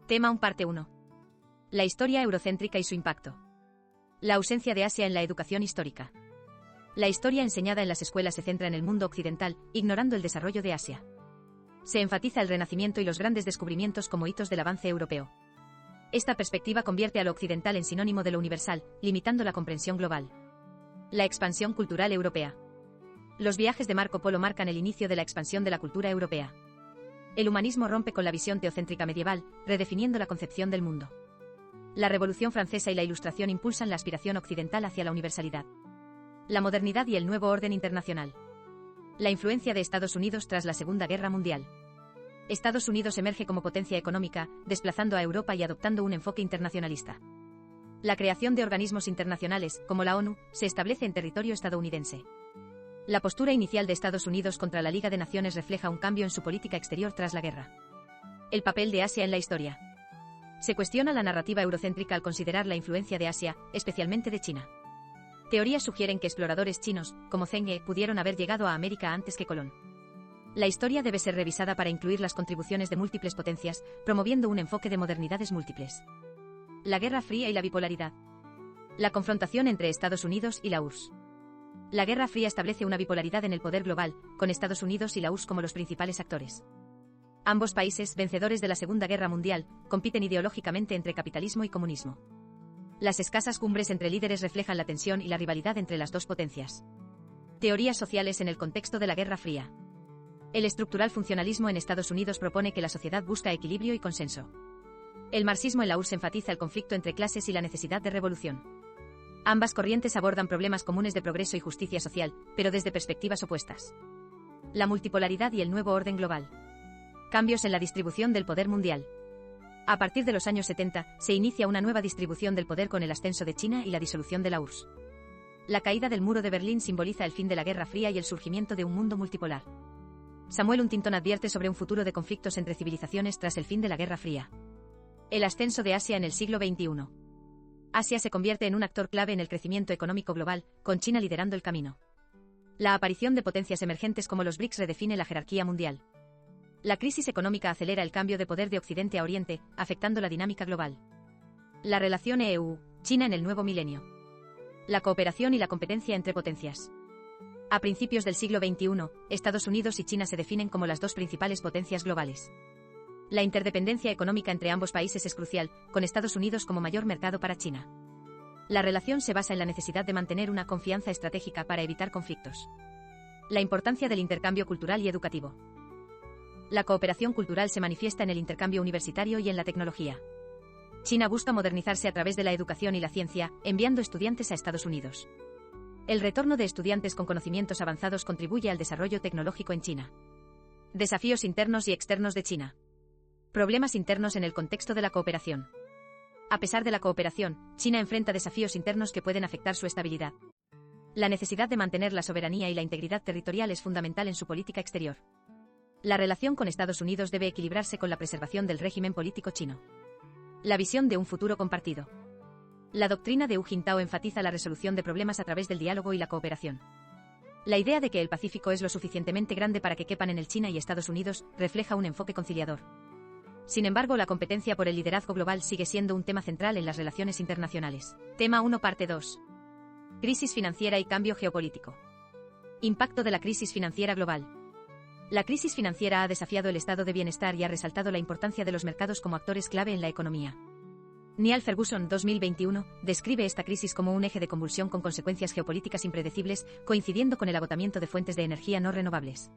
Tema 1 Parte 1. La historia eurocéntrica y su impacto. La ausencia de Asia en la educación histórica. La historia enseñada en las escuelas se centra en el mundo occidental, ignorando el desarrollo de Asia. Se enfatiza el Renacimiento y los grandes descubrimientos como hitos del avance europeo. Esta perspectiva convierte a lo occidental en sinónimo de lo universal, limitando la comprensión global. La expansión cultural europea. Los viajes de Marco Polo marcan el inicio de la expansión de la cultura europea. El humanismo rompe con la visión teocéntrica medieval, redefiniendo la concepción del mundo. La Revolución Francesa y la Ilustración impulsan la aspiración occidental hacia la universalidad. La modernidad y el nuevo orden internacional. La influencia de Estados Unidos tras la Segunda Guerra Mundial. Estados Unidos emerge como potencia económica, desplazando a Europa y adoptando un enfoque internacionalista. La creación de organismos internacionales, como la ONU, se establece en territorio estadounidense. La postura inicial de Estados Unidos contra la Liga de Naciones refleja un cambio en su política exterior tras la guerra. El papel de Asia en la historia. Se cuestiona la narrativa eurocéntrica al considerar la influencia de Asia, especialmente de China. Teorías sugieren que exploradores chinos, como Zheng He, pudieron haber llegado a América antes que Colón. La historia debe ser revisada para incluir las contribuciones de múltiples potencias, promoviendo un enfoque de modernidades múltiples. La Guerra Fría y la bipolaridad. La confrontación entre Estados Unidos y la URSS. La Guerra Fría establece una bipolaridad en el poder global, con Estados Unidos y la URSS como los principales actores. Ambos países, vencedores de la Segunda Guerra Mundial, compiten ideológicamente entre capitalismo y comunismo. Las escasas cumbres entre líderes reflejan la tensión y la rivalidad entre las dos potencias. Teorías sociales en el contexto de la Guerra Fría. El estructural funcionalismo en Estados Unidos propone que la sociedad busca equilibrio y consenso. El marxismo en la URSS enfatiza el conflicto entre clases y la necesidad de revolución. Ambas corrientes abordan problemas comunes de progreso y justicia social, pero desde perspectivas opuestas. La multipolaridad y el nuevo orden global. Cambios en la distribución del poder mundial. A partir de los años 70, se inicia una nueva distribución del poder con el ascenso de China y la disolución de la URSS. La caída del muro de Berlín simboliza el fin de la Guerra Fría y el surgimiento de un mundo multipolar. Samuel Huntington advierte sobre un futuro de conflictos entre civilizaciones tras el fin de la Guerra Fría. El ascenso de Asia en el siglo XXI. Asia se convierte en un actor clave en el crecimiento económico global, con China liderando el camino. La aparición de potencias emergentes como los BRICS redefine la jerarquía mundial. La crisis económica acelera el cambio de poder de Occidente a Oriente, afectando la dinámica global. La relación EU-China en el nuevo milenio. La cooperación y la competencia entre potencias. A principios del siglo XXI, Estados Unidos y China se definen como las dos principales potencias globales. La interdependencia económica entre ambos países es crucial, con Estados Unidos como mayor mercado para China. La relación se basa en la necesidad de mantener una confianza estratégica para evitar conflictos. La importancia del intercambio cultural y educativo. La cooperación cultural se manifiesta en el intercambio universitario y en la tecnología. China busca modernizarse a través de la educación y la ciencia, enviando estudiantes a Estados Unidos. El retorno de estudiantes con conocimientos avanzados contribuye al desarrollo tecnológico en China. Desafíos internos y externos de China. Problemas internos en el contexto de la cooperación. A pesar de la cooperación, China enfrenta desafíos internos que pueden afectar su estabilidad. La necesidad de mantener la soberanía y la integridad territorial es fundamental en su política exterior. La relación con Estados Unidos debe equilibrarse con la preservación del régimen político chino. La visión de un futuro compartido. La doctrina de Hu Jintao enfatiza la resolución de problemas a través del diálogo y la cooperación. La idea de que el Pacífico es lo suficientemente grande para que quepan en él China y Estados Unidos refleja un enfoque conciliador. Sin embargo, la competencia por el liderazgo global sigue siendo un tema central en las relaciones internacionales. Tema 1 Parte 2. Crisis financiera y cambio geopolítico. Impacto de la crisis financiera global. La crisis financiera ha desafiado el estado de bienestar y ha resaltado la importancia de los mercados como actores clave en la economía. Niall Ferguson, 2021, describe esta crisis como un eje de convulsión con consecuencias geopolíticas impredecibles, coincidiendo con el agotamiento de fuentes de energía no renovables.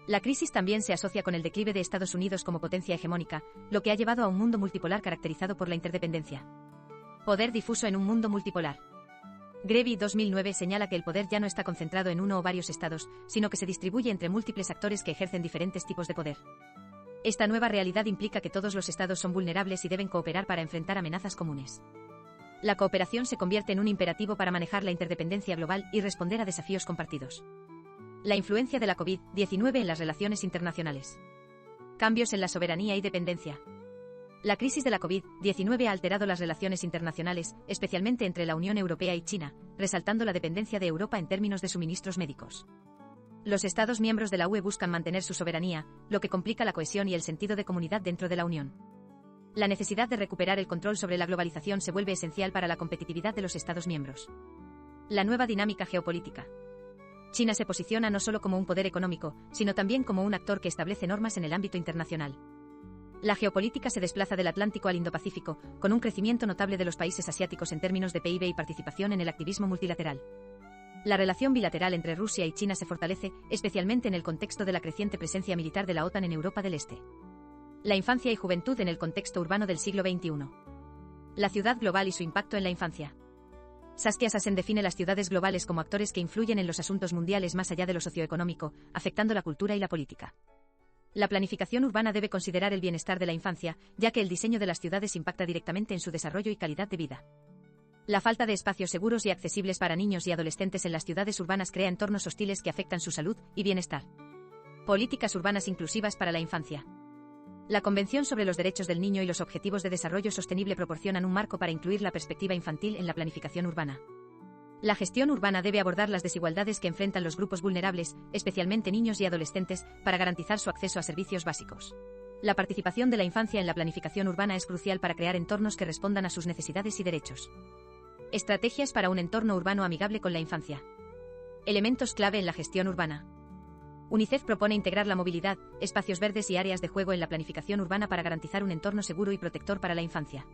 La crisis también se asocia con el declive de Estados Unidos como potencia hegemónica, lo que ha llevado a un mundo multipolar caracterizado por la interdependencia. Poder difuso en un mundo multipolar. Grevy, 2009, señala que el poder ya no está concentrado en uno o varios estados, sino que se distribuye entre múltiples actores que ejercen diferentes tipos de poder. Esta nueva realidad implica que todos los estados son vulnerables y deben cooperar para enfrentar amenazas comunes. La cooperación se convierte en un imperativo para manejar la interdependencia global y responder a desafíos compartidos. La influencia de la COVID-19 en las relaciones internacionales. Cambios en la soberanía y dependencia. La crisis de la COVID-19 ha alterado las relaciones internacionales, especialmente entre la Unión Europea y China, resaltando la dependencia de Europa en términos de suministros médicos. Los Estados miembros de la UE buscan mantener su soberanía, lo que complica la cohesión y el sentido de comunidad dentro de la Unión. La necesidad de recuperar el control sobre la globalización se vuelve esencial para la competitividad de los Estados miembros. La nueva dinámica geopolítica. China se posiciona no solo como un poder económico, sino también como un actor que establece normas en el ámbito internacional. La geopolítica se desplaza del Atlántico al Indo-Pacífico, con un crecimiento notable de los países asiáticos en términos de PIB y participación en el activismo multilateral. La relación bilateral entre Rusia y China se fortalece, especialmente en el contexto de la creciente presencia militar de la OTAN en Europa del Este. La infancia y juventud en el contexto urbano del siglo XXI. La ciudad global y su impacto en la infancia. Saskia Sassen define las ciudades globales como actores que influyen en los asuntos mundiales más allá de lo socioeconómico, afectando la cultura y la política. La planificación urbana debe considerar el bienestar de la infancia, ya que el diseño de las ciudades impacta directamente en su desarrollo y calidad de vida. La falta de espacios seguros y accesibles para niños y adolescentes en las ciudades urbanas crea entornos hostiles que afectan su salud y bienestar. Políticas urbanas inclusivas para la infancia. La Convención sobre los Derechos del Niño y los Objetivos de Desarrollo Sostenible proporcionan un marco para incluir la perspectiva infantil en la planificación urbana. La gestión urbana debe abordar las desigualdades que enfrentan los grupos vulnerables, especialmente niños y adolescentes, para garantizar su acceso a servicios básicos. La participación de la infancia en la planificación urbana es crucial para crear entornos que respondan a sus necesidades y derechos. Estrategias para un entorno urbano amigable con la infancia. Elementos clave en la gestión urbana. UNICEF propone integrar la movilidad, espacios verdes y áreas de juego en la planificación urbana para garantizar un entorno seguro y protector para la infancia.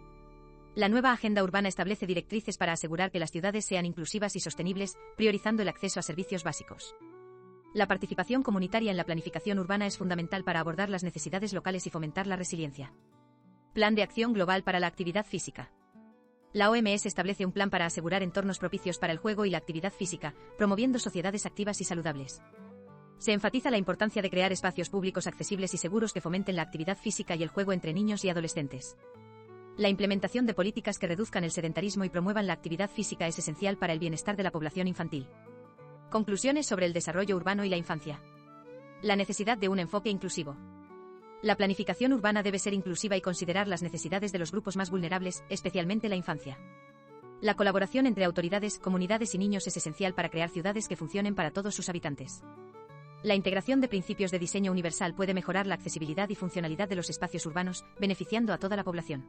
La nueva agenda urbana establece directrices para asegurar que las ciudades sean inclusivas y sostenibles, priorizando el acceso a servicios básicos. La participación comunitaria en la planificación urbana es fundamental para abordar las necesidades locales y fomentar la resiliencia. Plan de acción global para la actividad física. La OMS establece un plan para asegurar entornos propicios para el juego y la actividad física, promoviendo sociedades activas y saludables. Se enfatiza la importancia de crear espacios públicos accesibles y seguros que fomenten la actividad física y el juego entre niños y adolescentes. La implementación de políticas que reduzcan el sedentarismo y promuevan la actividad física es esencial para el bienestar de la población infantil. Conclusiones sobre el desarrollo urbano y la infancia. La necesidad de un enfoque inclusivo. La planificación urbana debe ser inclusiva y considerar las necesidades de los grupos más vulnerables, especialmente la infancia. La colaboración entre autoridades, comunidades y niños es esencial para crear ciudades que funcionen para todos sus habitantes. La integración de principios de diseño universal puede mejorar la accesibilidad y funcionalidad de los espacios urbanos, beneficiando a toda la población.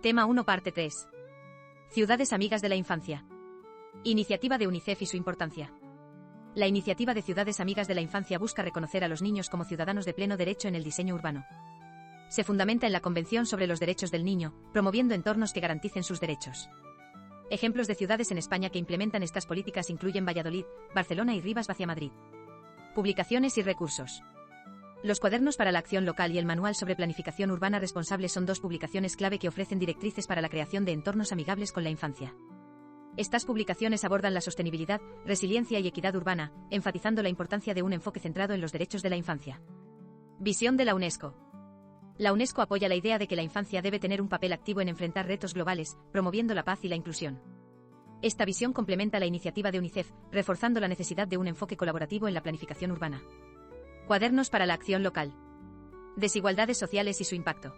Tema 1 Parte 3. Ciudades amigas de la infancia. Iniciativa de UNICEF y su importancia. La iniciativa de Ciudades Amigas de la Infancia busca reconocer a los niños como ciudadanos de pleno derecho en el diseño urbano. Se fundamenta en la Convención sobre los Derechos del Niño, promoviendo entornos que garanticen sus derechos. Ejemplos de ciudades en España que implementan estas políticas incluyen Valladolid, Barcelona y Rivas-Vaciamadrid. Publicaciones y recursos. Los cuadernos para la acción local y el manual sobre planificación urbana responsable son dos publicaciones clave que ofrecen directrices para la creación de entornos amigables con la infancia. Estas publicaciones abordan la sostenibilidad, resiliencia y equidad urbana, enfatizando la importancia de un enfoque centrado en los derechos de la infancia. Visión de la UNESCO. La UNESCO apoya la idea de que la infancia debe tener un papel activo en enfrentar retos globales, promoviendo la paz y la inclusión. Esta visión complementa la iniciativa de UNICEF, reforzando la necesidad de un enfoque colaborativo en la planificación urbana. Cuadernos para la acción local. Desigualdades sociales y su impacto.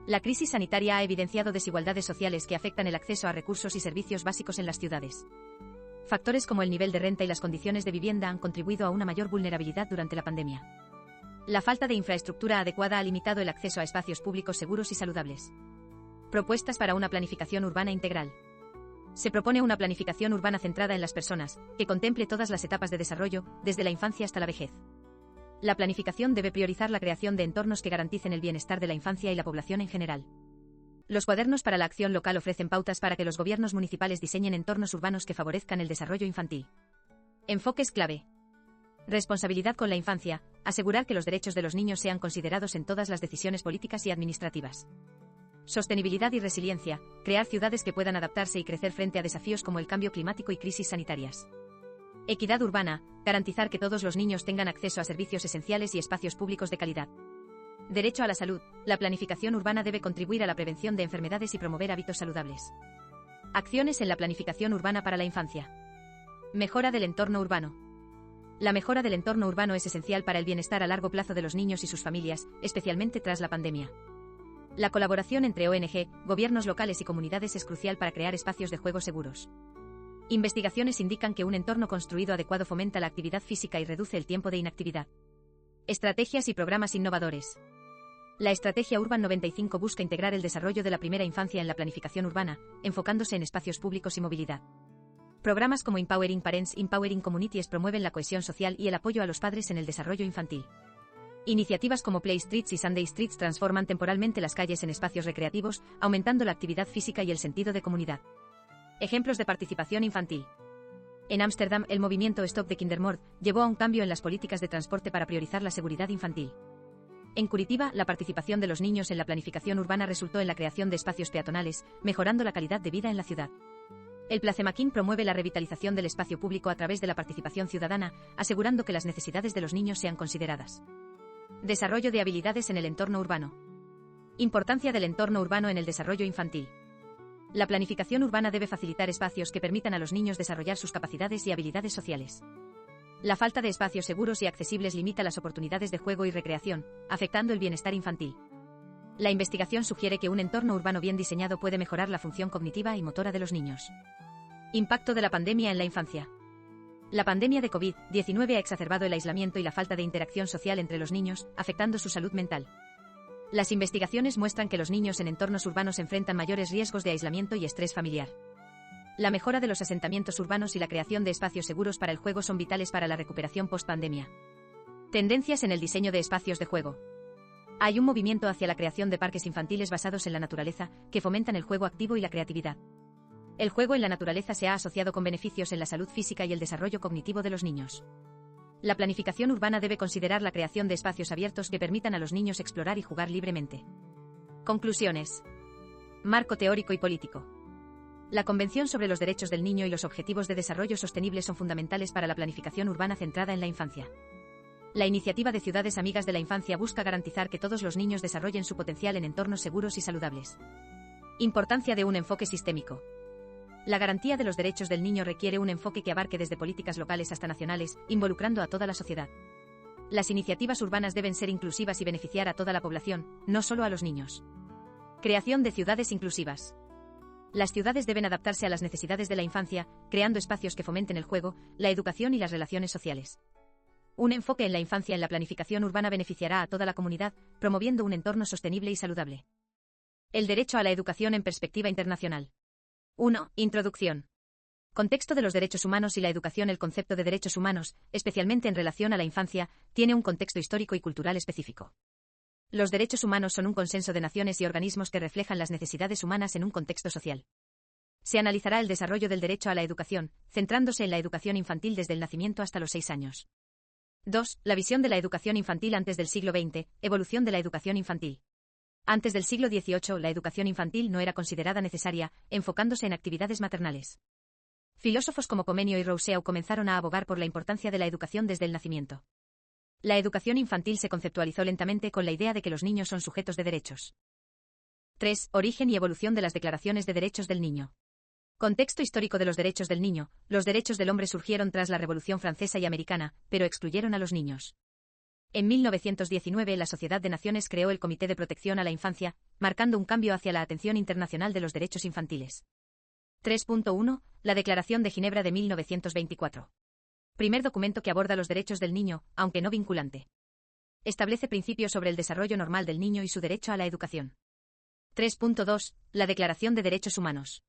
La crisis sanitaria ha evidenciado desigualdades sociales que afectan el acceso a recursos y servicios básicos en las ciudades. Factores como el nivel de renta y las condiciones de vivienda han contribuido a una mayor vulnerabilidad durante la pandemia. La falta de infraestructura adecuada ha limitado el acceso a espacios públicos seguros y saludables. Propuestas para una planificación urbana integral. Se propone una planificación urbana centrada en las personas, que contemple todas las etapas de desarrollo, desde la infancia hasta la vejez. La planificación debe priorizar la creación de entornos que garanticen el bienestar de la infancia y la población en general. Los cuadernos para la acción local ofrecen pautas para que los gobiernos municipales diseñen entornos urbanos que favorezcan el desarrollo infantil. Enfoques clave. Responsabilidad con la infancia, asegurar que los derechos de los niños sean considerados en todas las decisiones políticas y administrativas. Sostenibilidad y resiliencia, crear ciudades que puedan adaptarse y crecer frente a desafíos como el cambio climático y crisis sanitarias. Equidad urbana, garantizar que todos los niños tengan acceso a servicios esenciales y espacios públicos de calidad. Derecho a la salud, la planificación urbana debe contribuir a la prevención de enfermedades y promover hábitos saludables. Acciones en la planificación urbana para la infancia. Mejora del entorno urbano. La mejora del entorno urbano es esencial para el bienestar a largo plazo de los niños y sus familias, especialmente tras la pandemia. La colaboración entre ONG, gobiernos locales y comunidades es crucial para crear espacios de juego seguros. Investigaciones indican que un entorno construido adecuado fomenta la actividad física y reduce el tiempo de inactividad. Estrategias y programas innovadores. La estrategia Urban 95 busca integrar el desarrollo de la primera infancia en la planificación urbana, enfocándose en espacios públicos y movilidad. Programas como Empowering Parents, Empowering Communities promueven la cohesión social y el apoyo a los padres en el desarrollo infantil. Iniciativas como Play Streets y Sunday Streets transforman temporalmente las calles en espacios recreativos, aumentando la actividad física y el sentido de comunidad. Ejemplos de participación infantil. En Ámsterdam, el movimiento Stop the Kindermoord llevó a un cambio en las políticas de transporte para priorizar la seguridad infantil. En Curitiba, la participación de los niños en la planificación urbana resultó en la creación de espacios peatonales, mejorando la calidad de vida en la ciudad. El Placemaquín promueve la revitalización del espacio público a través de la participación ciudadana, asegurando que las necesidades de los niños sean consideradas. Desarrollo de habilidades en el entorno urbano. Importancia del entorno urbano en el desarrollo infantil. La planificación urbana debe facilitar espacios que permitan a los niños desarrollar sus capacidades y habilidades sociales. La falta de espacios seguros y accesibles limita las oportunidades de juego y recreación, afectando el bienestar infantil. La investigación sugiere que un entorno urbano bien diseñado puede mejorar la función cognitiva y motora de los niños. Impacto de la pandemia en la infancia. La pandemia de COVID-19 ha exacerbado el aislamiento y la falta de interacción social entre los niños, afectando su salud mental. Las investigaciones muestran que los niños en entornos urbanos enfrentan mayores riesgos de aislamiento y estrés familiar. La mejora de los asentamientos urbanos y la creación de espacios seguros para el juego son vitales para la recuperación post-pandemia. Tendencias en el diseño de espacios de juego. Hay un movimiento hacia la creación de parques infantiles basados en la naturaleza, que fomentan el juego activo y la creatividad. El juego en la naturaleza se ha asociado con beneficios en la salud física y el desarrollo cognitivo de los niños. La planificación urbana debe considerar la creación de espacios abiertos que permitan a los niños explorar y jugar libremente. Conclusiones. Marco teórico y político. La Convención sobre los Derechos del Niño y los Objetivos de Desarrollo Sostenible son fundamentales para la planificación urbana centrada en la infancia. La iniciativa de Ciudades Amigas de la Infancia busca garantizar que todos los niños desarrollen su potencial en entornos seguros y saludables. Importancia de un enfoque sistémico. La garantía de los derechos del niño requiere un enfoque que abarque desde políticas locales hasta nacionales, involucrando a toda la sociedad. Las iniciativas urbanas deben ser inclusivas y beneficiar a toda la población, no solo a los niños. Creación de ciudades inclusivas. Las ciudades deben adaptarse a las necesidades de la infancia, creando espacios que fomenten el juego, la educación y las relaciones sociales. Un enfoque en la infancia en la planificación urbana beneficiará a toda la comunidad, promoviendo un entorno sostenible y saludable. El derecho a la educación en perspectiva internacional. 1. Introducción. Contexto de los derechos humanos y la educación. El concepto de derechos humanos, especialmente en relación a la infancia, tiene un contexto histórico y cultural específico. Los derechos humanos son un consenso de naciones y organismos que reflejan las necesidades humanas en un contexto social. Se analizará el desarrollo del derecho a la educación, centrándose en la educación infantil desde el nacimiento hasta los 6 años. 2. La visión de la educación infantil antes del siglo XX, evolución de la educación infantil. Antes del siglo XVIII, la educación infantil no era considerada necesaria, enfocándose en actividades maternales. Filósofos como Comenio y Rousseau comenzaron a abogar por la importancia de la educación desde el nacimiento. La educación infantil se conceptualizó lentamente con la idea de que los niños son sujetos de derechos. 3. Origen y evolución de las declaraciones de derechos del niño. Contexto histórico de los derechos del niño. Los derechos del hombre surgieron tras la Revolución Francesa y Americana, pero excluyeron a los niños. En 1919, la Sociedad de Naciones creó el Comité de Protección a la Infancia, marcando un cambio hacia la atención internacional de los derechos infantiles. 3.1. La Declaración de Ginebra de 1924. Primer documento que aborda los derechos del niño, aunque no vinculante. Establece principios sobre el desarrollo normal del niño y su derecho a la educación. 3.2. La Declaración de Derechos Humanos.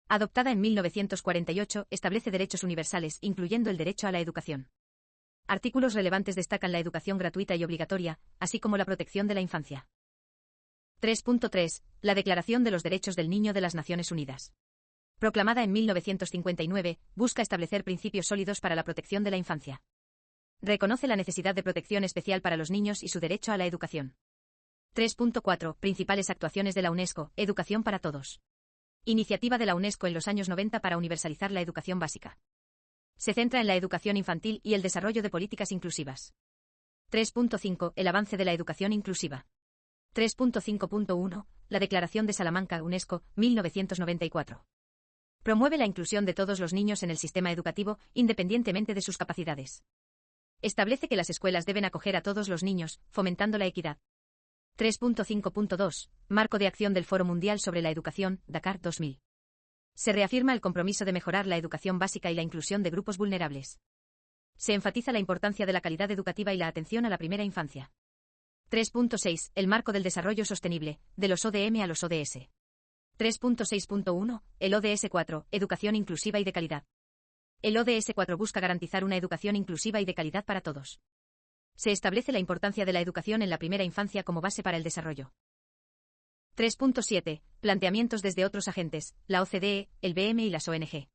Adoptada en 1948, establece derechos universales, incluyendo el derecho a la educación. Artículos relevantes destacan la educación gratuita y obligatoria, así como la protección de la infancia. 3.3. La Declaración de los Derechos del Niño de las Naciones Unidas. Proclamada en 1959, busca establecer principios sólidos para la protección de la infancia. Reconoce la necesidad de protección especial para los niños y su derecho a la educación. 3.4. Principales actuaciones de la UNESCO, educación para todos. Iniciativa de la UNESCO en los años 90 para universalizar la educación básica. Se centra en la educación infantil y el desarrollo de políticas inclusivas. 3.5. El avance de la educación inclusiva. 3.5.1. La Declaración de Salamanca, UNESCO, 1994. Promueve la inclusión de todos los niños en el sistema educativo, independientemente de sus capacidades. Establece que las escuelas deben acoger a todos los niños, fomentando la equidad. 3.5.2. Marco de acción del Foro Mundial sobre la Educación, Dakar 2000. Se reafirma el compromiso de mejorar la educación básica y la inclusión de grupos vulnerables. Se enfatiza la importancia de la calidad educativa y la atención a la primera infancia. 3.6. El marco del desarrollo sostenible, de los ODM a los ODS. 3.6.1. El ODS 4. Educación inclusiva y de calidad. El ODS 4 busca garantizar una educación inclusiva y de calidad para todos. Se establece la importancia de la educación en la primera infancia como base para el desarrollo. 3.7. Planteamientos desde otros agentes, la OCDE, el BM y las ONG.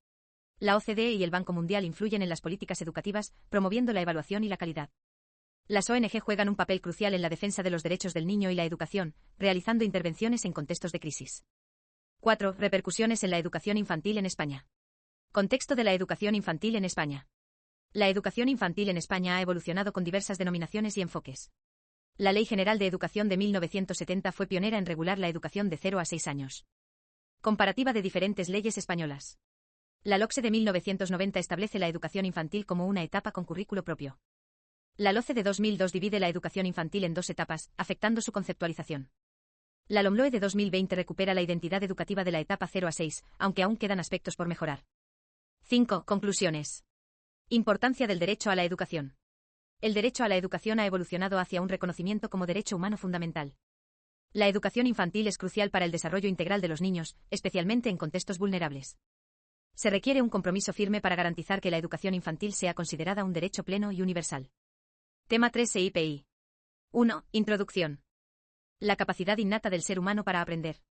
La OCDE y el Banco Mundial influyen en las políticas educativas, promoviendo la evaluación y la calidad. Las ONG juegan un papel crucial en la defensa de los derechos del niño y la educación, realizando intervenciones en contextos de crisis. 4. Repercusiones en la educación infantil en España. Contexto de la educación infantil en España. La educación infantil en España ha evolucionado con diversas denominaciones y enfoques. La Ley General de Educación de 1970 fue pionera en regular la educación de 0 a 6 años. Comparativa de diferentes leyes españolas. La LOCSE de 1990 establece la educación infantil como una etapa con currículo propio. La LOCE de 2002 divide la educación infantil en 2 etapas, afectando su conceptualización. La LOMLOE de 2020 recupera la identidad educativa de la etapa 0 a 6, aunque aún quedan aspectos por mejorar. 5. Conclusiones. Importancia del derecho a la educación. El derecho a la educación ha evolucionado hacia un reconocimiento como derecho humano fundamental. La educación infantil es crucial para el desarrollo integral de los niños, especialmente en contextos vulnerables. Se requiere un compromiso firme para garantizar que la educación infantil sea considerada un derecho pleno y universal. Tema 3 CIPI. 1. Introducción. La capacidad innata del ser humano para aprender.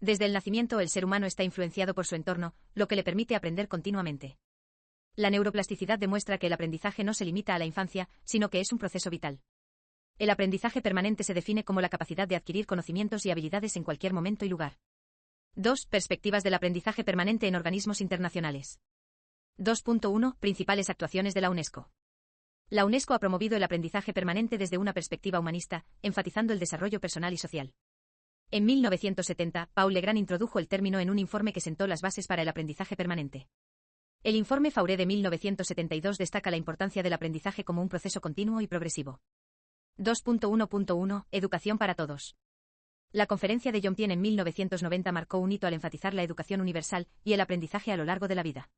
Desde el nacimiento el ser humano está influenciado por su entorno, lo que le permite aprender continuamente. La neuroplasticidad demuestra que el aprendizaje no se limita a la infancia, sino que es un proceso vital. El aprendizaje permanente se define como la capacidad de adquirir conocimientos y habilidades en cualquier momento y lugar. 2. Perspectivas del aprendizaje permanente en organismos internacionales. 2.1. Principales actuaciones de la UNESCO. La UNESCO ha promovido el aprendizaje permanente desde una perspectiva humanista, enfatizando el desarrollo personal y social. En 1970, Paul Legrand introdujo el término en un informe que sentó las bases para el aprendizaje permanente. El informe Fauré de 1972 destaca la importancia del aprendizaje como un proceso continuo y progresivo. 2.1.1. Educación para todos. La conferencia de Yomtien en 1990 marcó un hito al enfatizar la educación universal y el aprendizaje a lo largo de la vida.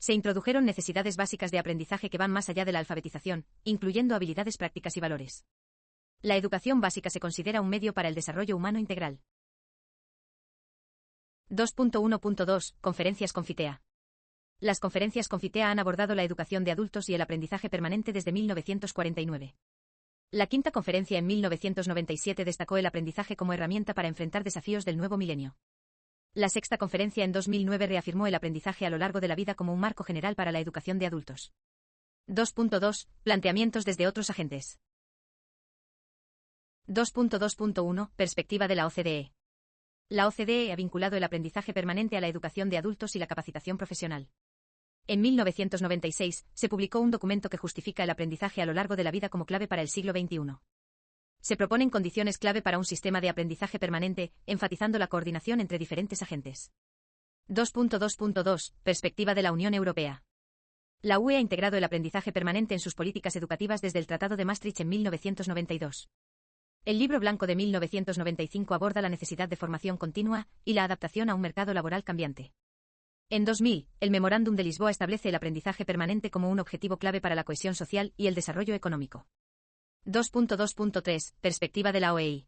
Se introdujeron necesidades básicas de aprendizaje que van más allá de la alfabetización, incluyendo habilidades prácticas y valores. La educación básica se considera un medio para el desarrollo humano integral. 2.1.2. Conferencias Confitea. Las conferencias Confitea han abordado la educación de adultos y el aprendizaje permanente desde 1949. La quinta conferencia en 1997 destacó el aprendizaje como herramienta para enfrentar desafíos del nuevo milenio. La sexta conferencia en 2009 reafirmó el aprendizaje a lo largo de la vida como un marco general para la educación de adultos. 2.2. Planteamientos desde otros agentes. 2.2.1. Perspectiva de la OCDE. La OCDE ha vinculado el aprendizaje permanente a la educación de adultos y la capacitación profesional. En 1996, se publicó un documento que justifica el aprendizaje a lo largo de la vida como clave para el siglo XXI. Se proponen condiciones clave para un sistema de aprendizaje permanente, enfatizando la coordinación entre diferentes agentes. 2.2.2. Perspectiva de la Unión Europea. La UE ha integrado el aprendizaje permanente en sus políticas educativas desde el Tratado de Maastricht en 1992. El Libro Blanco de 1995 aborda la necesidad de formación continua y la adaptación a un mercado laboral cambiante. En 2000, el Memorándum de Lisboa establece el aprendizaje permanente como un objetivo clave para la cohesión social y el desarrollo económico. 2.2.3. Perspectiva de la OEI.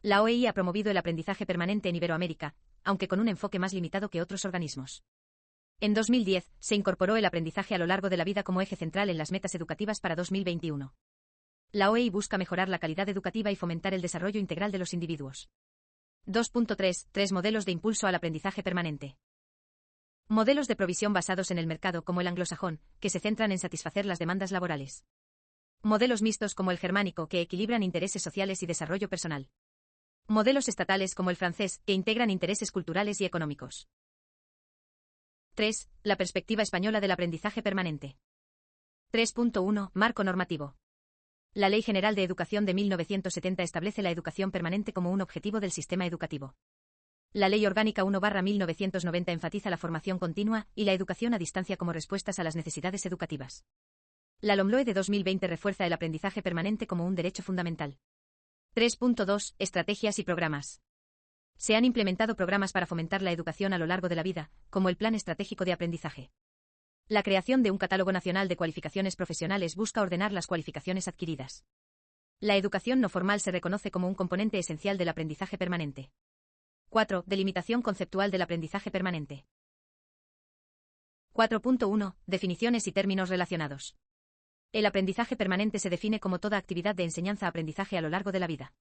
La OEI ha promovido el aprendizaje permanente en Iberoamérica, aunque con un enfoque más limitado que otros organismos. En 2010, se incorporó el aprendizaje a lo largo de la vida como eje central en las metas educativas para 2021. La OEI busca mejorar la calidad educativa y fomentar el desarrollo integral de los individuos. 2.3. 3 modelos de impulso al aprendizaje permanente. Modelos de provisión basados en el mercado como el anglosajón, que se centran en satisfacer las demandas laborales. Modelos mixtos como el germánico, que equilibran intereses sociales y desarrollo personal. Modelos estatales como el francés, que integran intereses culturales y económicos. 3. La perspectiva española del aprendizaje permanente. 3.1. Marco normativo. La Ley General de Educación de 1970 establece la educación permanente como un objetivo del sistema educativo. La Ley Orgánica 1/1990 enfatiza la formación continua y la educación a distancia como respuestas a las necesidades educativas. La LOMLOE de 2020 refuerza el aprendizaje permanente como un derecho fundamental. 3.2. Estrategias y programas. Se han implementado programas para fomentar la educación a lo largo de la vida, como el Plan Estratégico de Aprendizaje. La creación de un catálogo nacional de cualificaciones profesionales busca ordenar las cualificaciones adquiridas. La educación no formal se reconoce como un componente esencial del aprendizaje permanente. 4. Delimitación conceptual del aprendizaje permanente. 4.1. Definiciones y términos relacionados. El aprendizaje permanente se define como toda actividad de enseñanza-aprendizaje a lo largo de la vida.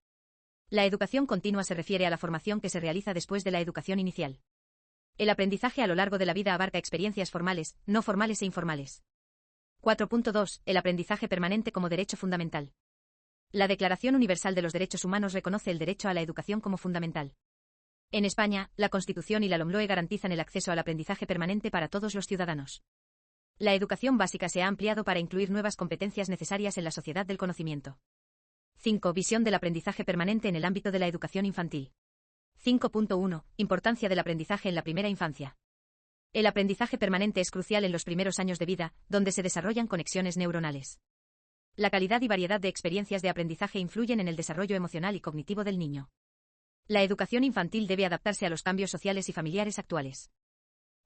La educación continua se refiere a la formación que se realiza después de la educación inicial. El aprendizaje a lo largo de la vida abarca experiencias formales, no formales e informales. 4.2. El aprendizaje permanente como derecho fundamental. La Declaración Universal de los Derechos Humanos reconoce el derecho a la educación como fundamental. En España, la Constitución y la LOMLOE garantizan el acceso al aprendizaje permanente para todos los ciudadanos. La educación básica se ha ampliado para incluir nuevas competencias necesarias en la sociedad del conocimiento. 5. Visión del aprendizaje permanente en el ámbito de la educación infantil. 5.1. Importancia del aprendizaje en la primera infancia. El aprendizaje permanente es crucial en los primeros años de vida, donde se desarrollan conexiones neuronales. La calidad y variedad de experiencias de aprendizaje influyen en el desarrollo emocional y cognitivo del niño. La educación infantil debe adaptarse a los cambios sociales y familiares actuales.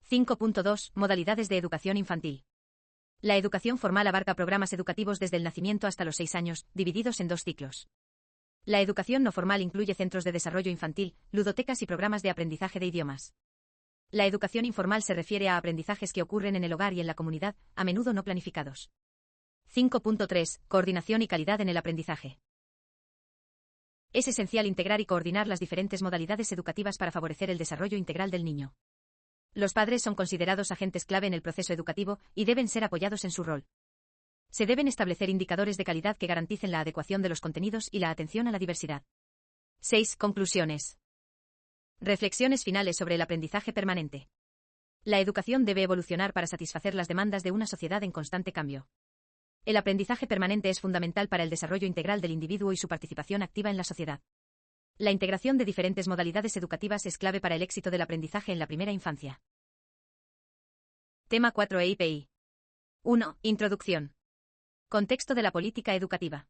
5.2. Modalidades de educación infantil. La educación formal abarca programas educativos desde el nacimiento hasta los 6 años, divididos en 2 ciclos. La educación no formal incluye centros de desarrollo infantil, ludotecas y programas de aprendizaje de idiomas. La educación informal se refiere a aprendizajes que ocurren en el hogar y en la comunidad, a menudo no planificados. 5.3. Coordinación y calidad en el aprendizaje. Es esencial integrar y coordinar las diferentes modalidades educativas para favorecer el desarrollo integral del niño. Los padres son considerados agentes clave en el proceso educativo y deben ser apoyados en su rol. Se deben establecer indicadores de calidad que garanticen la adecuación de los contenidos y la atención a la diversidad. 6. Conclusiones. Reflexiones finales sobre el aprendizaje permanente. La educación debe evolucionar para satisfacer las demandas de una sociedad en constante cambio. El aprendizaje permanente es fundamental para el desarrollo integral del individuo y su participación activa en la sociedad. La integración de diferentes modalidades educativas es clave para el éxito del aprendizaje en la primera infancia. Tema 4 EIPI. 1. Introducción. Contexto de la política educativa.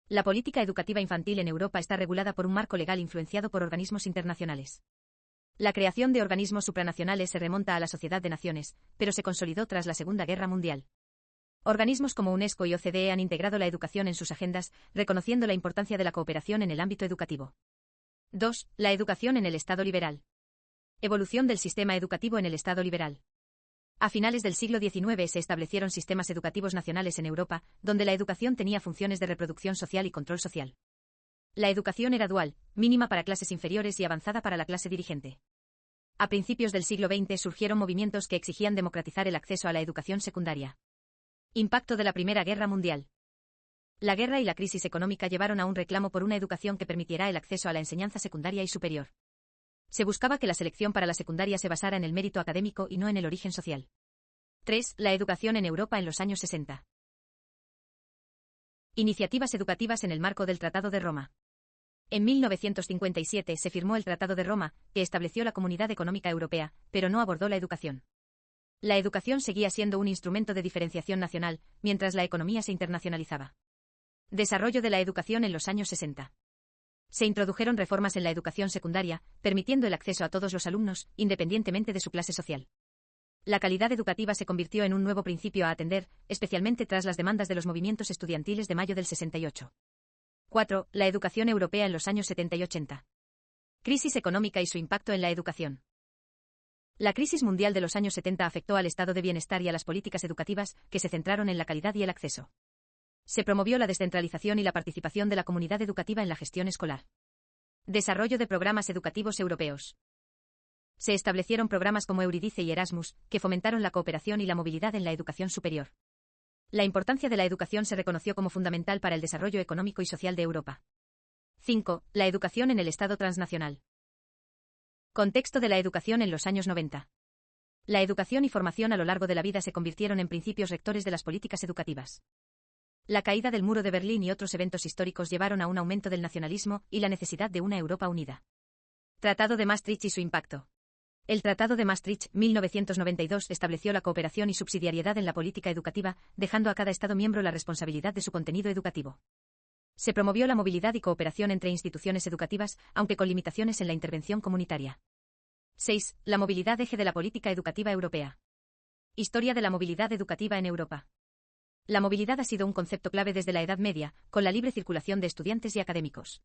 La política educativa infantil en Europa está regulada por un marco legal influenciado por organismos internacionales. La creación de organismos supranacionales se remonta a la Sociedad de Naciones, pero se consolidó tras la Segunda Guerra Mundial. Organismos como UNESCO y OCDE han integrado la educación en sus agendas, reconociendo la importancia de la cooperación en el ámbito educativo. 2. La educación en el Estado liberal. Evolución del sistema educativo en el Estado liberal. A finales del siglo XIX se establecieron sistemas educativos nacionales en Europa, donde la educación tenía funciones de reproducción social y control social. La educación era dual, mínima para clases inferiores y avanzada para la clase dirigente. A principios del siglo XX surgieron movimientos que exigían democratizar el acceso a la educación secundaria. Impacto de la Primera Guerra Mundial. La guerra y la crisis económica llevaron a un reclamo por una educación que permitiera el acceso a la enseñanza secundaria y superior. Se buscaba que la selección para la secundaria se basara en el mérito académico y no en el origen social. 3. La educación en Europa en los años 60. Iniciativas educativas en el marco del Tratado de Roma. En 1957 se firmó el Tratado de Roma, que estableció la Comunidad Económica Europea, pero no abordó la educación. La educación seguía siendo un instrumento de diferenciación nacional, mientras la economía se internacionalizaba. Desarrollo de la educación en los años 60. Se introdujeron reformas en la educación secundaria, permitiendo el acceso a todos los alumnos, independientemente de su clase social. La calidad educativa se convirtió en un nuevo principio a atender, especialmente tras las demandas de los movimientos estudiantiles de mayo del 68. 4. La educación europea en los años 70 y 80. Crisis económica y su impacto en la educación. La crisis mundial de los años 70 afectó al estado de bienestar y a las políticas educativas, que se centraron en la calidad y el acceso. Se promovió la descentralización y la participación de la comunidad educativa en la gestión escolar. Desarrollo de programas educativos europeos. Se establecieron programas como Eurydice y Erasmus, que fomentaron la cooperación y la movilidad en la educación superior. La importancia de la educación se reconoció como fundamental para el desarrollo económico y social de Europa. 5. La educación en el Estado transnacional. Contexto de la educación en los años 90. La educación y formación a lo largo de la vida se convirtieron en principios rectores de las políticas educativas. La caída del muro de Berlín y otros eventos históricos llevaron a un aumento del nacionalismo y la necesidad de una Europa unida. Tratado de Maastricht y su impacto. El Tratado de Maastricht, 1992, estableció la cooperación y subsidiariedad en la política educativa, dejando a cada Estado miembro la responsabilidad de su contenido educativo. Se promovió la movilidad y cooperación entre instituciones educativas, aunque con limitaciones en la intervención comunitaria. 6. La movilidad eje de la política educativa europea. Historia de la movilidad educativa en Europa. La movilidad ha sido un concepto clave desde la Edad Media, con la libre circulación de estudiantes y académicos.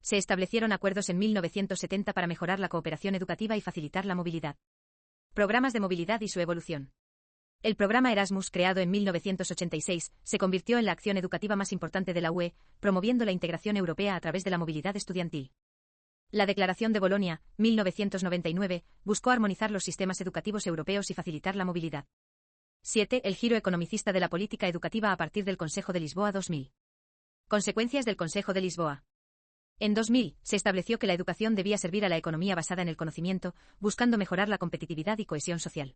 Se establecieron acuerdos en 1970 para mejorar la cooperación educativa y facilitar la movilidad. Programas de movilidad y su evolución. El programa Erasmus, creado en 1986, se convirtió en la acción educativa más importante de la UE, promoviendo la integración europea a través de la movilidad estudiantil. La Declaración de Bolonia, 1999, buscó armonizar los sistemas educativos europeos y facilitar la movilidad. 7. El giro economicista de la política educativa a partir del Consejo de Lisboa 2000. Consecuencias del Consejo de Lisboa. En 2000, se estableció que la educación debía servir a la economía basada en el conocimiento, buscando mejorar la competitividad y cohesión social.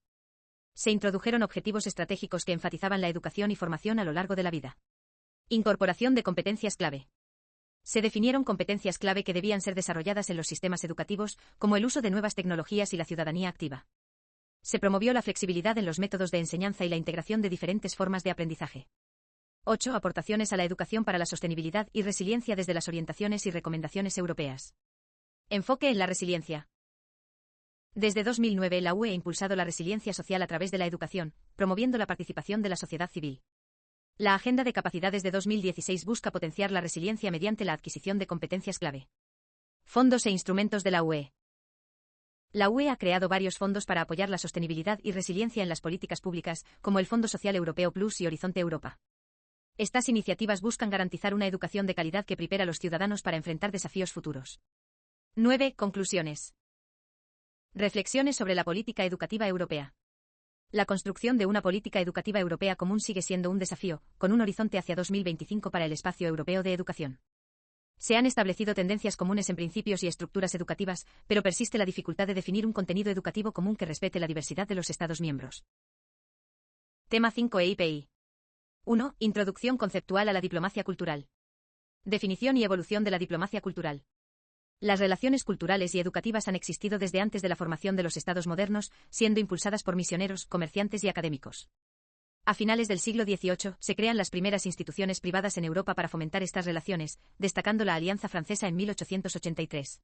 Se introdujeron objetivos estratégicos que enfatizaban la educación y formación a lo largo de la vida. Incorporación de competencias clave. Se definieron competencias clave que debían ser desarrolladas en los sistemas educativos, como el uso de nuevas tecnologías y la ciudadanía activa. Se promovió la flexibilidad en los métodos de enseñanza y la integración de diferentes formas de aprendizaje. 8. Aportaciones a la educación para la sostenibilidad y resiliencia desde las orientaciones y recomendaciones europeas. Enfoque en la resiliencia. Desde 2009, la UE ha impulsado la resiliencia social a través de la educación, promoviendo la participación de la sociedad civil. La Agenda de Capacidades de 2016 busca potenciar la resiliencia mediante la adquisición de competencias clave. Fondos e instrumentos de la UE. La UE ha creado varios fondos para apoyar la sostenibilidad y resiliencia en las políticas públicas, como el Fondo Social Europeo Plus y Horizonte Europa. Estas iniciativas buscan garantizar una educación de calidad que prepare a los ciudadanos para enfrentar desafíos futuros. 9. Conclusiones. Reflexiones sobre la política educativa europea. La construcción de una política educativa europea común sigue siendo un desafío, con un horizonte hacia 2025 para el espacio europeo de educación. Se han establecido tendencias comunes en principios y estructuras educativas, pero persiste la dificultad de definir un contenido educativo común que respete la diversidad de los Estados miembros. Tema 5 EIPI. 1. Introducción conceptual a la diplomacia cultural. Definición y evolución de la diplomacia cultural. Las relaciones culturales y educativas han existido desde antes de la formación de los estados modernos, siendo impulsadas por misioneros, comerciantes y académicos. A finales del siglo XVIII, se crean las primeras instituciones privadas en Europa para fomentar estas relaciones, destacando la Alianza Francesa en 1883.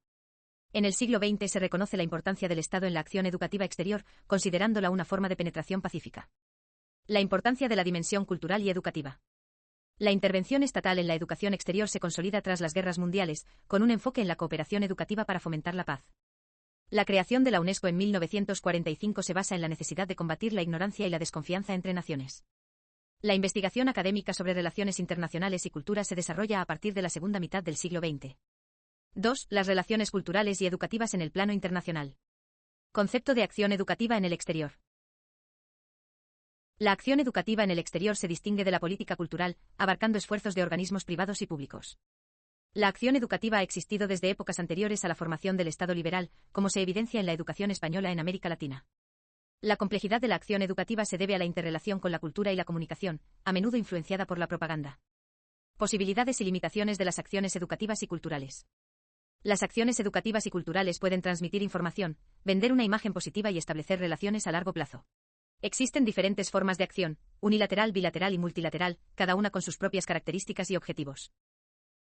En el siglo XX se reconoce la importancia del Estado en la acción educativa exterior, considerándola una forma de penetración pacífica. La importancia de la dimensión cultural y educativa. La intervención estatal en la educación exterior se consolida tras las guerras mundiales, con un enfoque en la cooperación educativa para fomentar la paz. La creación de la UNESCO en 1945 se basa en la necesidad de combatir la ignorancia y la desconfianza entre naciones. La investigación académica sobre relaciones internacionales y cultura se desarrolla a partir de la segunda mitad del siglo XX. 2. Las relaciones culturales y educativas en el plano internacional. Concepto de acción educativa en el exterior. La acción educativa en el exterior se distingue de la política cultural, abarcando esfuerzos de organismos privados y públicos. La acción educativa ha existido desde épocas anteriores a la formación del Estado liberal, como se evidencia en la educación española en América Latina. La complejidad de la acción educativa se debe a la interrelación con la cultura y la comunicación, a menudo influenciada por la propaganda. Posibilidades y limitaciones de las acciones educativas y culturales. Las acciones educativas y culturales pueden transmitir información, vender una imagen positiva y establecer relaciones a largo plazo. Existen diferentes formas de acción, unilateral, bilateral y multilateral, cada una con sus propias características y objetivos.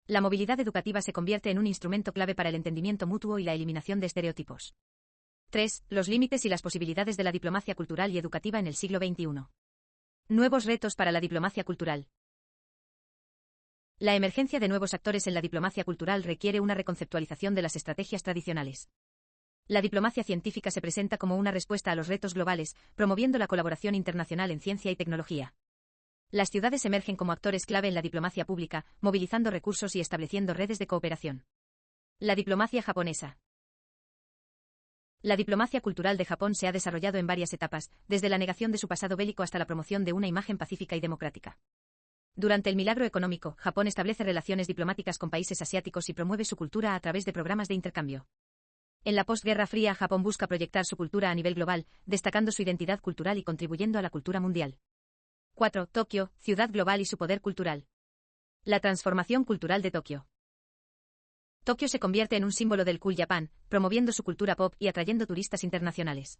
La movilidad educativa se convierte en un instrumento clave para el entendimiento mutuo y la eliminación de estereotipos. 3. Los límites y las posibilidades de la diplomacia cultural y educativa en el siglo XXI. Nuevos retos para la diplomacia cultural. La emergencia de nuevos actores en la diplomacia cultural requiere una reconceptualización de las estrategias tradicionales. La diplomacia científica se presenta como una respuesta a los retos globales, promoviendo la colaboración internacional en ciencia y tecnología. Las ciudades emergen como actores clave en la diplomacia pública, movilizando recursos y estableciendo redes de cooperación. La diplomacia japonesa. La diplomacia cultural de Japón se ha desarrollado en varias etapas, desde la negación de su pasado bélico hasta la promoción de una imagen pacífica y democrática. Durante el milagro económico, Japón establece relaciones diplomáticas con países asiáticos y promueve su cultura a través de programas de intercambio. En la posguerra fría, Japón busca proyectar su cultura a nivel global, destacando su identidad cultural y contribuyendo a la cultura mundial. 4. Tokio, ciudad global y su poder cultural. La transformación cultural de Tokio. Tokio se convierte en un símbolo del Cool Japan, promoviendo su cultura pop y atrayendo turistas internacionales.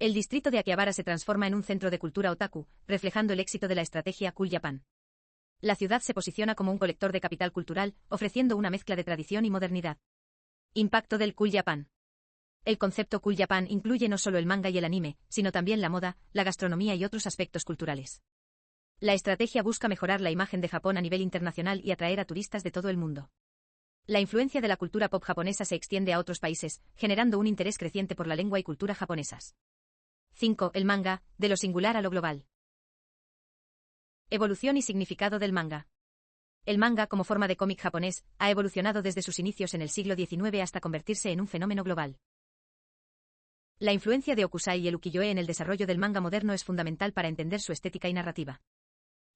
El distrito de Akihabara se transforma en un centro de cultura otaku, reflejando el éxito de la estrategia Cool Japan. La ciudad se posiciona como un colector de capital cultural, ofreciendo una mezcla de tradición y modernidad. Impacto del Cool Japan. El concepto Cool Japan incluye no solo el manga y el anime, sino también la moda, la gastronomía y otros aspectos culturales. La estrategia busca mejorar la imagen de Japón a nivel internacional y atraer a turistas de todo el mundo. La influencia de la cultura pop japonesa se extiende a otros países, generando un interés creciente por la lengua y cultura japonesas. 5. El manga, de lo singular a lo global. Evolución y significado del manga. El manga, como forma de cómic japonés, ha evolucionado desde sus inicios en el siglo XIX hasta convertirse en un fenómeno global. La influencia de Hokusai y el ukiyo-e en el desarrollo del manga moderno es fundamental para entender su estética y narrativa.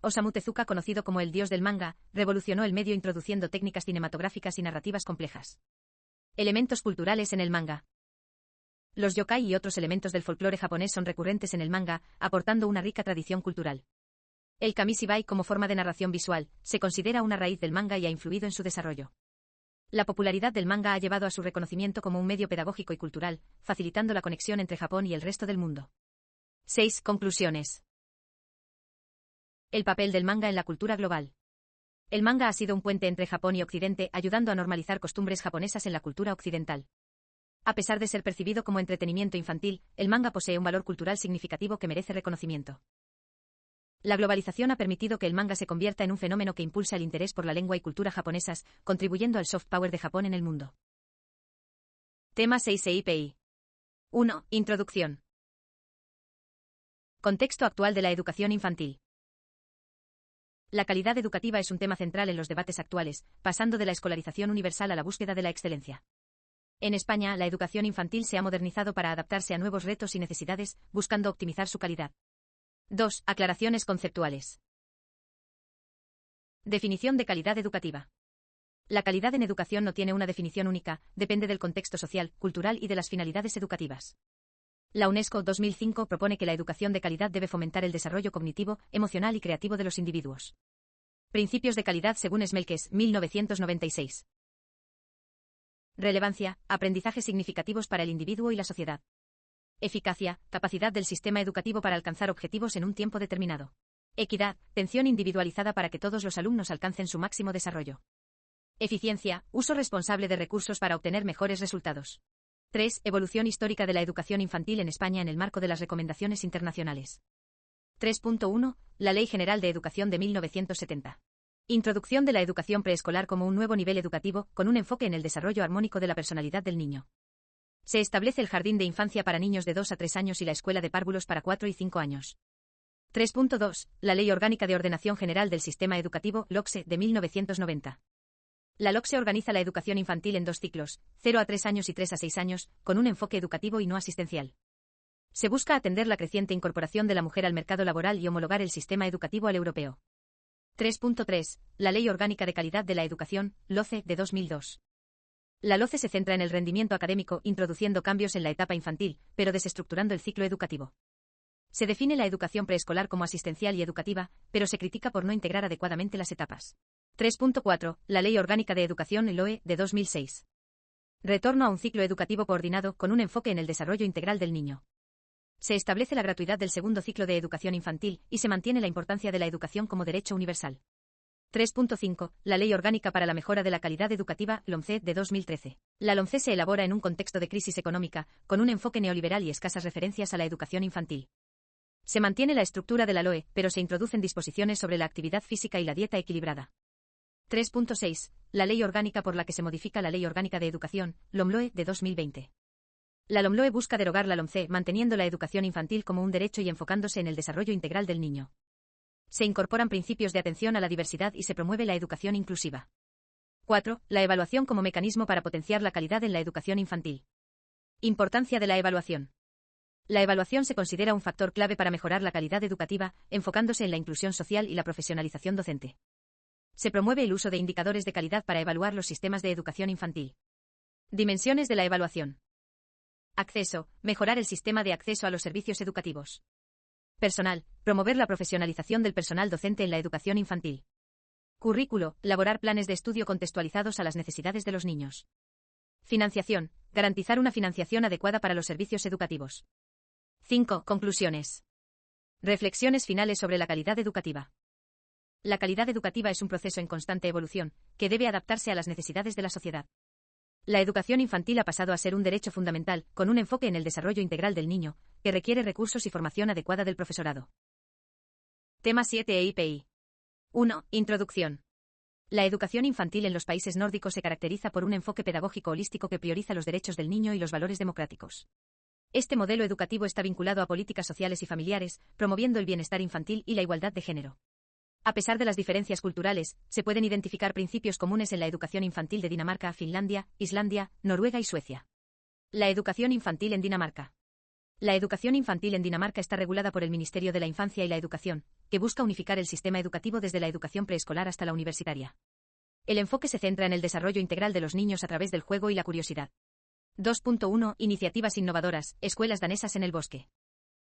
Osamu Tezuka, conocido como el dios del manga, revolucionó el medio introduciendo técnicas cinematográficas y narrativas complejas. Elementos culturales en el manga. Los yokai y otros elementos del folclore japonés son recurrentes en el manga, aportando una rica tradición cultural. El kamishibai, como forma de narración visual, se considera una raíz del manga y ha influido en su desarrollo. La popularidad del manga ha llevado a su reconocimiento como un medio pedagógico y cultural, facilitando la conexión entre Japón y el resto del mundo. 6. Conclusiones. El papel del manga en la cultura global. El manga ha sido un puente entre Japón y Occidente, ayudando a normalizar costumbres japonesas en la cultura occidental. A pesar de ser percibido como entretenimiento infantil, el manga posee un valor cultural significativo que merece reconocimiento. La globalización ha permitido que el manga se convierta en un fenómeno que impulsa el interés por la lengua y cultura japonesas, contribuyendo al soft power de Japón en el mundo. Tema 6 EIPI. 1. Introducción. Contexto actual de la educación infantil. La calidad educativa es un tema central en los debates actuales, pasando de la escolarización universal a la búsqueda de la excelencia. En España, la educación infantil se ha modernizado para adaptarse a nuevos retos y necesidades, buscando optimizar su calidad. 2. Aclaraciones conceptuales. Definición de calidad educativa. La calidad en educación no tiene una definición única, depende del contexto social, cultural y de las finalidades educativas. La UNESCO 2005 propone que la educación de calidad debe fomentar el desarrollo cognitivo, emocional y creativo de los individuos. Principios de calidad según Smelkes, 1996. Relevancia, aprendizajes significativos para el individuo y la sociedad. Eficacia, capacidad del sistema educativo para alcanzar objetivos en un tiempo determinado. Equidad, atención individualizada para que todos los alumnos alcancen su máximo desarrollo. Eficiencia, uso responsable de recursos para obtener mejores resultados. 3. Evolución histórica de la educación infantil en España en el marco de las recomendaciones internacionales. 3.1. La Ley General de Educación de 1970. Introducción de la educación preescolar como un nuevo nivel educativo, con un enfoque en el desarrollo armónico de la personalidad del niño. Se establece el jardín de infancia para niños de 2 a 3 años y la escuela de párvulos para 4 y 5 años. 3.2. La Ley Orgánica de Ordenación General del Sistema Educativo, LOCSE, de 1990. La LOCSE organiza la educación infantil en 2 ciclos, 0 a 3 años y 3 a 6 años, con un enfoque educativo y no asistencial. Se busca atender la creciente incorporación de la mujer al mercado laboral y homologar el sistema educativo al europeo. 3.3. La Ley Orgánica de Calidad de la Educación, LOCE, de 2002. La LOCE se centra en el rendimiento académico, introduciendo cambios en la etapa infantil, pero desestructurando el ciclo educativo. Se define la educación preescolar como asistencial y educativa, pero se critica por no integrar adecuadamente las etapas. 3.4. La Ley Orgánica de Educación, LOE, de 2006. Retorno a un ciclo educativo coordinado, con un enfoque en el desarrollo integral del niño. Se establece la gratuidad del segundo ciclo de educación infantil, y se mantiene la importancia de la educación como derecho universal. 3.5. La Ley Orgánica para la Mejora de la Calidad Educativa, LOMCE, de 2013. La LOMCE se elabora en un contexto de crisis económica, con un enfoque neoliberal y escasas referencias a la educación infantil. Se mantiene la estructura de la LOE, pero se introducen disposiciones sobre la actividad física y la dieta equilibrada. 3.6. La Ley Orgánica por la que se modifica la Ley Orgánica de Educación, LOMLOE, de 2020. La LOMLOE busca derogar la LOMCE, manteniendo la educación infantil como un derecho y enfocándose en el desarrollo integral del niño. Se incorporan principios de atención a la diversidad y se promueve la educación inclusiva. 4. La evaluación como mecanismo para potenciar la calidad en la educación infantil. Importancia de la evaluación. La evaluación se considera un factor clave para mejorar la calidad educativa, enfocándose en la inclusión social y la profesionalización docente. Se promueve el uso de indicadores de calidad para evaluar los sistemas de educación infantil. Dimensiones de la evaluación. Acceso, mejorar el sistema de acceso a los servicios educativos. Personal, promover la profesionalización del personal docente en la educación infantil. Currículo, elaborar planes de estudio contextualizados a las necesidades de los niños. Financiación, garantizar una financiación adecuada para los servicios educativos. 5. Conclusiones. Reflexiones finales sobre la calidad educativa. La calidad educativa es un proceso en constante evolución, que debe adaptarse a las necesidades de la sociedad. La educación infantil ha pasado a ser un derecho fundamental, con un enfoque en el desarrollo integral del niño, que requiere recursos y formación adecuada del profesorado. Tema 7 EIPI. 1. Introducción. La educación infantil en los países nórdicos se caracteriza por un enfoque pedagógico holístico que prioriza los derechos del niño y los valores democráticos. Este modelo educativo está vinculado a políticas sociales y familiares, promoviendo el bienestar infantil y la igualdad de género. A pesar de las diferencias culturales, se pueden identificar principios comunes en la educación infantil de Dinamarca, Finlandia, Islandia, Noruega y Suecia. La educación infantil en Dinamarca. La educación infantil en Dinamarca está regulada por el Ministerio de la Infancia y la Educación, que busca unificar el sistema educativo desde la educación preescolar hasta la universitaria. El enfoque se centra en el desarrollo integral de los niños a través del juego y la curiosidad. 2.1. Iniciativas innovadoras, escuelas danesas en el bosque.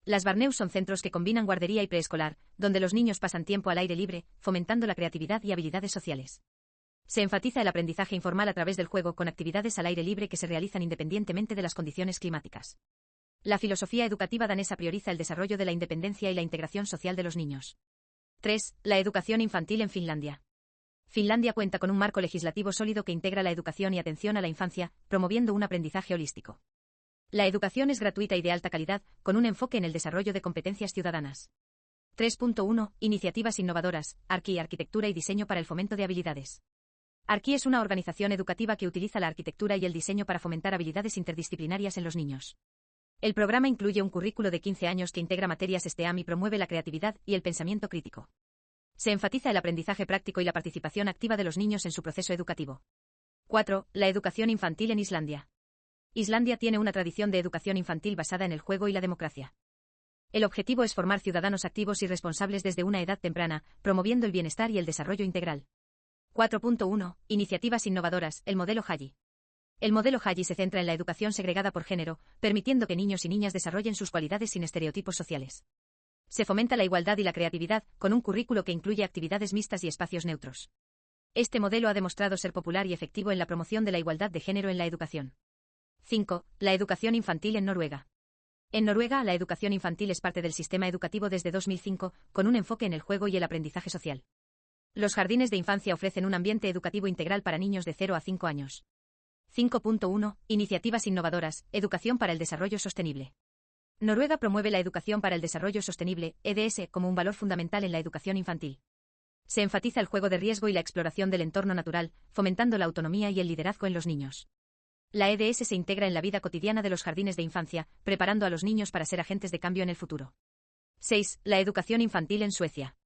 Las Barneus son centros que combinan guardería y preescolar, donde los niños pasan tiempo al aire libre, fomentando la creatividad y habilidades sociales. Se enfatiza el aprendizaje informal a través del juego con actividades al aire libre que se realizan independientemente de las condiciones climáticas. La filosofía educativa danesa prioriza el desarrollo de la independencia y la integración social de los niños. 3. La educación infantil en Finlandia. Finlandia cuenta con un marco legislativo sólido que integra la educación y atención a la infancia, promoviendo un aprendizaje holístico. La educación es gratuita y de alta calidad, con un enfoque en el desarrollo de competencias ciudadanas. 3.1. Iniciativas innovadoras, Arki, arquitectura y diseño para el fomento de habilidades. Arki es una organización educativa que utiliza la arquitectura y el diseño para fomentar habilidades interdisciplinarias en los niños. El programa incluye un currículo de 15 años que integra materias STEAM y promueve la creatividad y el pensamiento crítico. Se enfatiza el aprendizaje práctico y la participación activa de los niños en su proceso educativo. 4. La educación infantil en Islandia. Islandia tiene una tradición de educación infantil basada en el juego y la democracia. El objetivo es formar ciudadanos activos y responsables desde una edad temprana, promoviendo el bienestar y el desarrollo integral. 4.1. Iniciativas innovadoras, el modelo Haji. El modelo Haji se centra en la educación segregada por género, permitiendo que niños y niñas desarrollen sus cualidades sin estereotipos sociales. Se fomenta la igualdad y la creatividad, con un currículo que incluye actividades mixtas y espacios neutros. Este modelo ha demostrado ser popular y efectivo en la promoción de la igualdad de género en la educación. 5. La educación infantil en Noruega. En Noruega, la educación infantil es parte del sistema educativo desde 2005, con un enfoque en el juego y el aprendizaje social. Los jardines de infancia ofrecen un ambiente educativo integral para niños de 0 a 5 años. 5.1. Iniciativas innovadoras, educación para el desarrollo sostenible. Noruega promueve la educación para el desarrollo sostenible, EDS, como un valor fundamental en la educación infantil. Se enfatiza el juego de riesgo y la exploración del entorno natural, fomentando la autonomía y el liderazgo en los niños. La EDS se integra en la vida cotidiana de los jardines de infancia, preparando a los niños para ser agentes de cambio en el futuro. 6. La educación infantil en Suecia.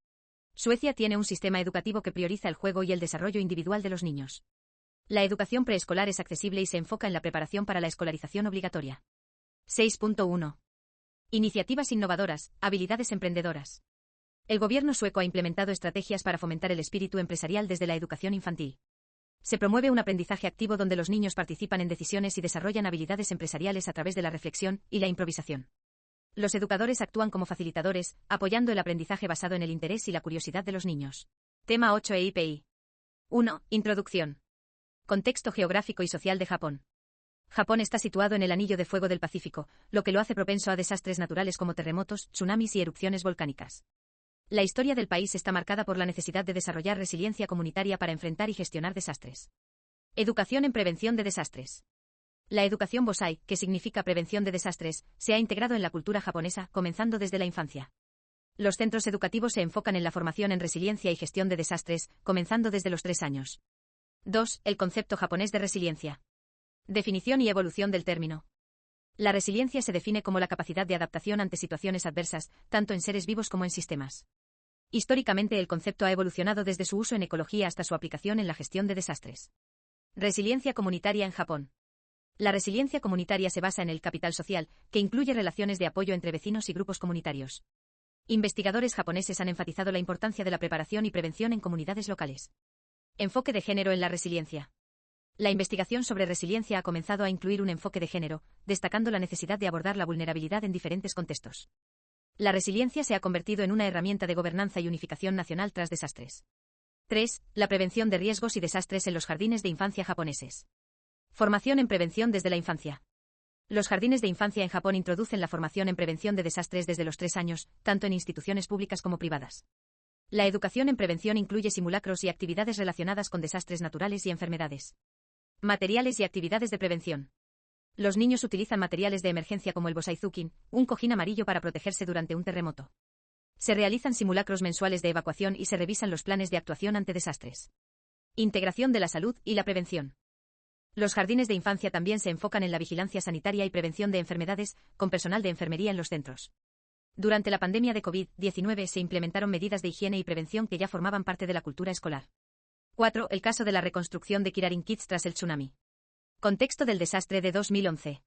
Suecia tiene un sistema educativo que prioriza el juego y el desarrollo individual de los niños. La educación preescolar es accesible y se enfoca en la preparación para la escolarización obligatoria. 6.1. Iniciativas innovadoras, habilidades emprendedoras. El gobierno sueco ha implementado estrategias para fomentar el espíritu empresarial desde la educación infantil. Se promueve un aprendizaje activo donde los niños participan en decisiones y desarrollan habilidades empresariales a través de la reflexión y la improvisación. Los educadores actúan como facilitadores, apoyando el aprendizaje basado en el interés y la curiosidad de los niños. Tema 8 EIPI. 1. Introducción. Contexto geográfico y social de Japón. Japón está situado en el anillo de fuego del Pacífico, lo que lo hace propenso a desastres naturales como terremotos, tsunamis y erupciones volcánicas. La historia del país está marcada por la necesidad de desarrollar resiliencia comunitaria para enfrentar y gestionar desastres. Educación en prevención de desastres. La educación Bosai, que significa prevención de desastres, se ha integrado en la cultura japonesa, comenzando desde la infancia. Los centros educativos se enfocan en la formación en resiliencia y gestión de desastres, comenzando desde los 3 años. 2. El concepto japonés de resiliencia. Definición y evolución del término. La resiliencia se define como la capacidad de adaptación ante situaciones adversas, tanto en seres vivos como en sistemas. Históricamente el concepto ha evolucionado desde su uso en ecología hasta su aplicación en la gestión de desastres. Resiliencia comunitaria en Japón. La resiliencia comunitaria se basa en el capital social, que incluye relaciones de apoyo entre vecinos y grupos comunitarios. Investigadores japoneses han enfatizado la importancia de la preparación y prevención en comunidades locales. Enfoque de género en la resiliencia. La investigación sobre resiliencia ha comenzado a incluir un enfoque de género, destacando la necesidad de abordar la vulnerabilidad en diferentes contextos. La resiliencia se ha convertido en una herramienta de gobernanza y unificación nacional tras desastres. 3. La prevención de riesgos y desastres en los jardines de infancia japoneses. Formación en prevención desde la infancia. Los jardines de infancia en Japón introducen la formación en prevención de desastres desde los 3 años, tanto en instituciones públicas como privadas. La educación en prevención incluye simulacros y actividades relacionadas con desastres naturales y enfermedades. Materiales y actividades de prevención. Los niños utilizan materiales de emergencia como el bosaizukin, un cojín amarillo para protegerse durante un terremoto. Se realizan simulacros mensuales de evacuación y se revisan los planes de actuación ante desastres. Integración de la salud y la prevención. Los jardines de infancia también se enfocan en la vigilancia sanitaria y prevención de enfermedades, con personal de enfermería en los centros. Durante la pandemia de COVID-19 se implementaron medidas de higiene y prevención que ya formaban parte de la cultura escolar. 4. El caso de la reconstrucción de Kirarin Kids tras el tsunami. Contexto del desastre de 2011.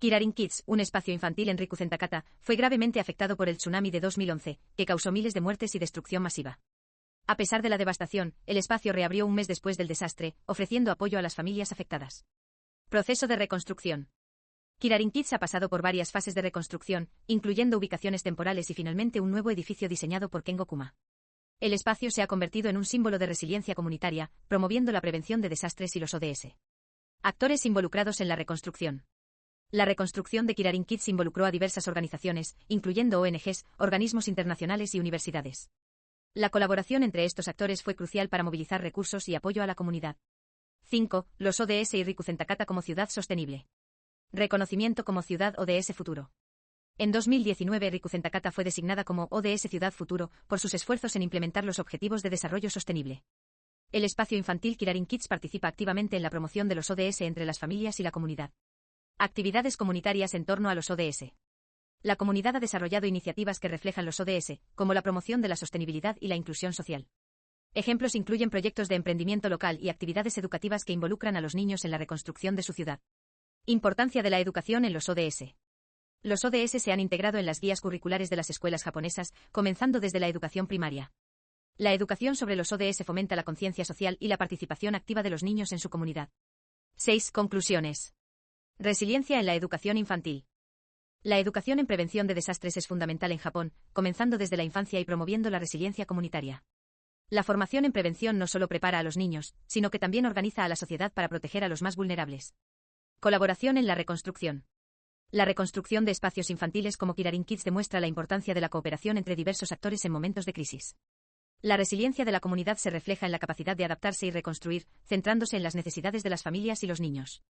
Kirarin Kids, un espacio infantil en Rikuzentakata, fue gravemente afectado por el tsunami de 2011, que causó miles de muertes y destrucción masiva. A pesar de la devastación, el espacio reabrió un mes después del desastre, ofreciendo apoyo a las familias afectadas. Proceso de reconstrucción. Kirarin Kids ha pasado por varias fases de reconstrucción, incluyendo ubicaciones temporales y finalmente un nuevo edificio diseñado por Kengo Kuma. El espacio se ha convertido en un símbolo de resiliencia comunitaria, promoviendo la prevención de desastres y los ODS. Actores involucrados en la reconstrucción. La reconstrucción de Kirarin Kids involucró a diversas organizaciones, incluyendo ONGs, organismos internacionales y universidades. La colaboración entre estos actores fue crucial para movilizar recursos y apoyo a la comunidad. 5. Los ODS y Rikuzentakata como ciudad sostenible. Reconocimiento como ciudad ODS Futuro. En 2019 Rikuzentakata fue designada como ODS Ciudad Futuro por sus esfuerzos en implementar los Objetivos de Desarrollo Sostenible. El espacio infantil Kirarin Kids participa activamente en la promoción de los ODS entre las familias y la comunidad. Actividades comunitarias en torno a los ODS. La comunidad ha desarrollado iniciativas que reflejan los ODS, como la promoción de la sostenibilidad y la inclusión social. Ejemplos incluyen proyectos de emprendimiento local y actividades educativas que involucran a los niños en la reconstrucción de su ciudad. Importancia de la educación en los ODS. Los ODS se han integrado en las guías curriculares de las escuelas japonesas, comenzando desde la educación primaria. La educación sobre los ODS fomenta la conciencia social y la participación activa de los niños en su comunidad. 6. Conclusiones. Resiliencia en la educación infantil. La educación en prevención de desastres es fundamental en Japón, comenzando desde la infancia y promoviendo la resiliencia comunitaria. La formación en prevención no solo prepara a los niños, sino que también organiza a la sociedad para proteger a los más vulnerables. Colaboración en la reconstrucción. La reconstrucción de espacios infantiles como Kirarin Kids demuestra la importancia de la cooperación entre diversos actores en momentos de crisis. La resiliencia de la comunidad se refleja en la capacidad de adaptarse y reconstruir, centrándose en las necesidades de las familias y los niños.